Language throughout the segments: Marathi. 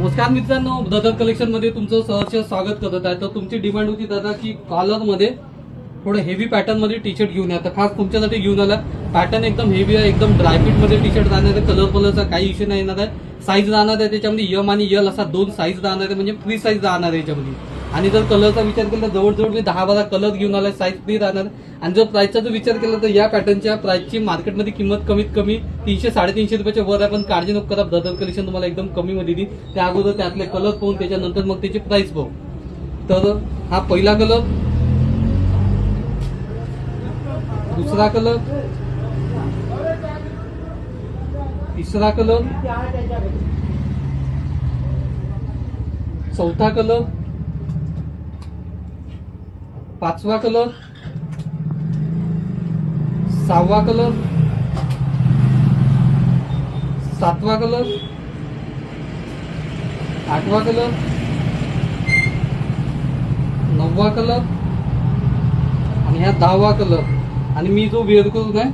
नमस्कार मित्रांनो, ब्रदर कलेक्शन मध्ये तुमचं सहर्ष स्वागत करत आहे. तर तुमची डिमांड होती दादा की कॉलर मध्ये थोडं हेवी पॅटर्न मध्ये टी शर्ट घेऊन या. तर खास तुमच्यासाठी घेऊन आला. पॅटर्न एकदम हेवी आहे, एकदम ड्रायफिट मध्ये टी शर्ट राहणार आहे. कलरचा काही इश्यू नाही येणार आहे. साईज राहणार आहे त्याच्यामध्ये एम आणि एल असा 2 साईज राहणार आहे, म्हणजे फ्री साईज राहणार आहे याच्यामध्ये. आणि जर कलरचा विचार केला तर जवळजवळ मी 10-12 कलर घेऊन आलाय, साईज फ्री राहणार. आणि जर प्राइसचा जर विचार केला तर या पॅटर्नच्या प्राइसची मार्केटमध्ये किंमत कमीत कमी 300-350 रुपयाच्या वर आहे. पण काळजी नको करा, ब्रदर कलेक्शन तुम्हाला एकदम कमी मध्ये दिली. त्या अगोदर त्यातले कलर पाहून त्याच्यानंतर मग त्याची प्राइस पाहू. तर हा पहिला कलर, दुसरा कलर, तिसरा कलर, चौथा कलर, पाचवा कलर, सहावा कलर, सातवा कलर, आठवा कलर, नववा कलर आणि ह्या 10वा कलर. आणि मी जो वेअर करून आहे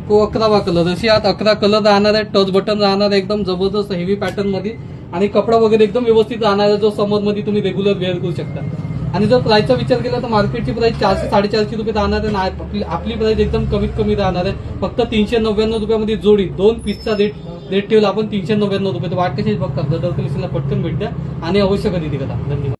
तो 11वा कलर. अशी यात 11 कलर राहणार आहे. टच बटन राहणार आहे, एकदम जबरदस्त हेवी पॅटर्न मध्ये. आणि कपडा वगैरे एकदम व्यवस्थित राहणार आहे, जो समर मध्ये तुम्ही रेग्युलर वेअर करू शकता. आणि जर प्राइसचा विचार केला तर मार्केटची प्राइस 400-450 रुपये राहणार आहे. आपली प्राइस एकदम कमीत कमी राहणार आहे, फक्त 399 रुपयामध्ये जोडी. 2 पीसचा रेट ठेवला आपण 399 रुपये. तर वाटते बघता ब्रदर कलेक्शनला पटकन भेट द्या आणि अवश्य खरेदी करा. धन्यवाद.